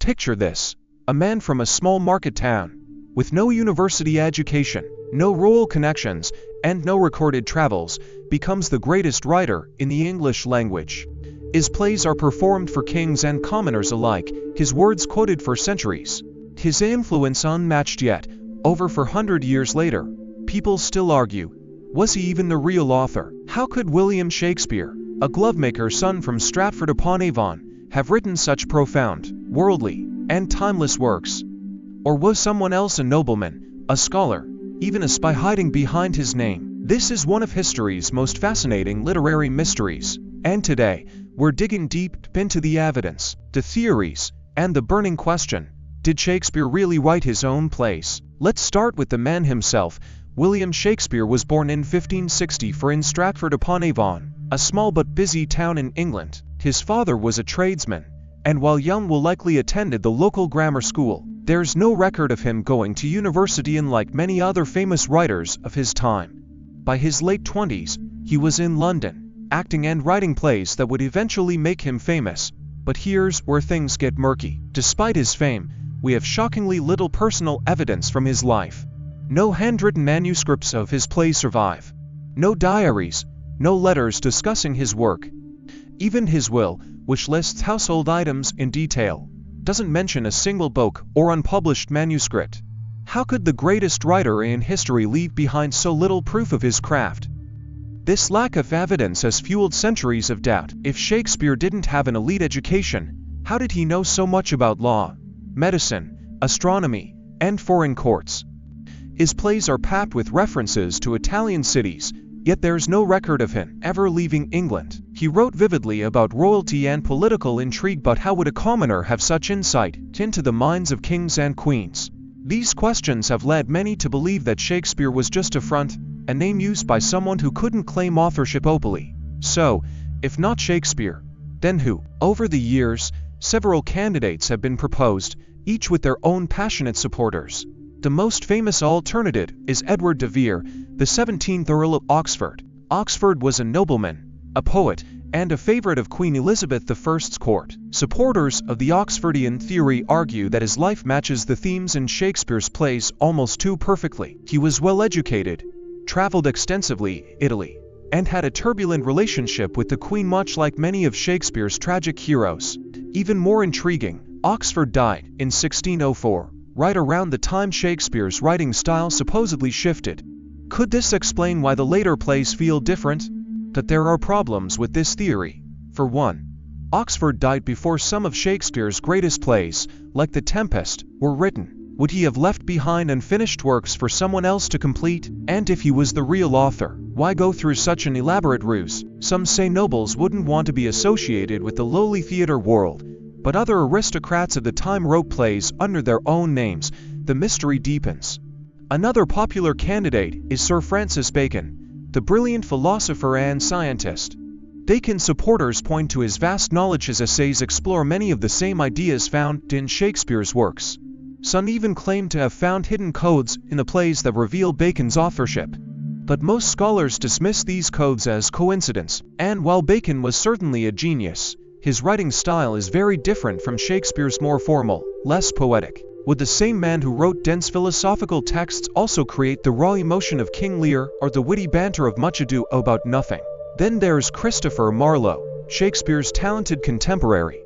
Picture this: a man from a small market town, with no university education, no royal connections, and no recorded travels, becomes the greatest writer in the English language. His plays are performed for kings and commoners alike, his words quoted for centuries. His influence unmatched yet, over 400 years later, people still argue, was he even the real author? How could William Shakespeare, a glovemaker's son from Stratford-upon-Avon, have written such profound, worldly, and timeless works? Or was someone else a nobleman, a scholar, even a spy hiding behind his name? This is one of history's most fascinating literary mysteries, and today, we're digging deep into the evidence, the theories, and the burning question: did Shakespeare really write his own plays? Let's start with the man himself. William Shakespeare was born in 1564 in Stratford-upon-Avon, a small but busy town in England. His father was a tradesman, and while young will likely attended the local grammar school, there's no record of him going to university unlike many other famous writers of his time. By his late 20s, he was in London, acting and writing plays that would eventually make him famous. But here's where things get murky. Despite his fame, we have shockingly little personal evidence from his life. No handwritten manuscripts of his plays survive. No diaries, no letters discussing his work. Even his will, which lists household items in detail, doesn't mention a single book or unpublished manuscript. How could the greatest writer in history leave behind so little proof of his craft? This lack of evidence has fueled centuries of doubt. If Shakespeare didn't have an elite education, how did he know so much about law, medicine, astronomy, and foreign courts? His plays are packed with references to Italian cities, yet there's no record of him ever leaving England. He wrote vividly about royalty and political intrigue, but how would a commoner have such insight into the minds of kings and queens? These questions have led many to believe that Shakespeare was just a front, a name used by someone who couldn't claim authorship openly. So, if not Shakespeare, then who? Over the years, several candidates have been proposed, each with their own passionate supporters. The most famous alternative is Edward de Vere, the 17th Earl of Oxford. Oxford was a nobleman, a poet, and a favorite of Queen Elizabeth I's court. Supporters of the Oxfordian theory argue that his life matches the themes in Shakespeare's plays almost too perfectly. He was well educated, traveled extensively in Italy, and had a turbulent relationship with the Queen, much like many of Shakespeare's tragic heroes. Even more intriguing, Oxford died in 1604, right around the time Shakespeare's writing style supposedly shifted. Could this explain why the later plays feel different? But there are problems with this theory. For one, Oxford died before some of Shakespeare's greatest plays, like The Tempest, were written. Would he have left behind unfinished works for someone else to complete? And if he was the real author, why go through such an elaborate ruse? Some say nobles wouldn't want to be associated with the lowly theater world, but other aristocrats of the time wrote plays under their own names. The mystery deepens. Another popular candidate is Sir Francis Bacon, the brilliant philosopher and scientist. Bacon's supporters point to his vast knowledge. His essays explore many of the same ideas found in Shakespeare's works. Some even claim to have found hidden codes in the plays that reveal Bacon's authorship. But most scholars dismiss these codes as coincidence, and while Bacon was certainly a genius, his writing style is very different from Shakespeare's more formal, less poetic. Would the same man who wrote dense philosophical texts also create the raw emotion of King Lear or the witty banter of Much Ado About Nothing? Then there's Christopher Marlowe, Shakespeare's talented contemporary.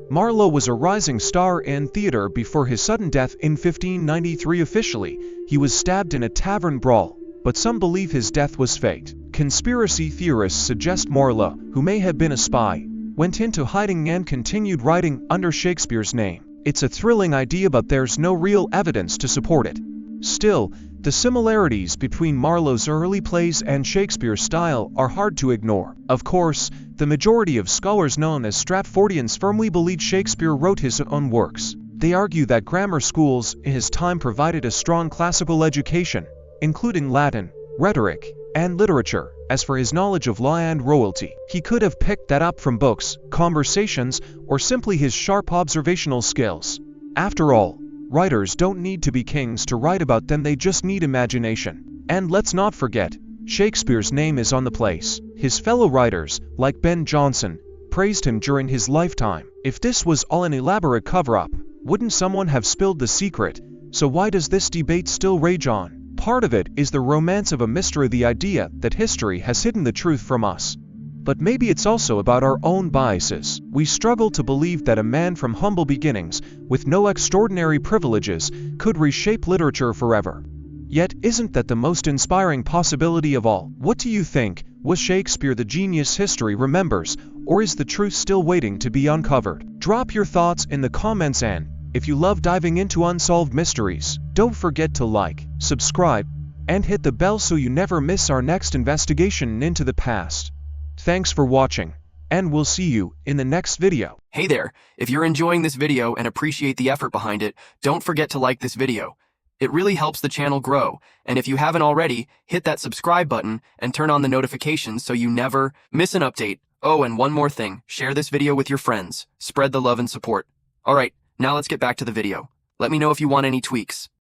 Marlowe was a rising star in theater before his sudden death in 1593. Officially, he was stabbed in a tavern brawl, but some believe his death was faked. Conspiracy theorists suggest Marlowe, who may have been a spy, went into hiding and continued writing under Shakespeare's name. It's a thrilling idea, but there's no real evidence to support it. Still, the similarities between Marlowe's early plays and Shakespeare's style are hard to ignore. Of course, the majority of scholars known as Stratfordians firmly believe Shakespeare wrote his own works. They argue that grammar schools in his time provided a strong classical education, including Latin, rhetoric, and literature. As for his knowledge of law and royalty, he could have picked that up from books, conversations, or simply his sharp observational skills. After all, writers don't need to be kings to write about them, they just need imagination. And let's not forget, Shakespeare's name is on the plays. His fellow writers, like Ben Jonson, praised him during his lifetime. If this was all an elaborate cover-up, Wouldn't someone have spilled the secret? So why does this debate still rage on? Part of it is the romance of a mystery, the idea that history has hidden the truth from us. But maybe it's also about our own biases. We struggle to believe that a man from humble beginnings, with no extraordinary privileges, could reshape literature forever. Yet, isn't that the most inspiring possibility of all? What do you think? Was Shakespeare the genius history remembers, or is the truth still waiting to be uncovered? Drop your thoughts in the comments, and if you love diving into unsolved mysteries, don't forget to like, subscribe, and hit the bell so you never miss our next investigation into the past. Thanks for watching, and we'll see you in the next video. Hey there, if you're enjoying this video and appreciate the effort behind it, don't forget to like this video. It really helps the channel grow, and if you haven't already, hit that subscribe button and turn on the notifications so you never miss an update. Oh, and one more thing, share this video with your friends. Spread the love and support. Alright, now let's get back to the video. Let me know if you want any tweaks.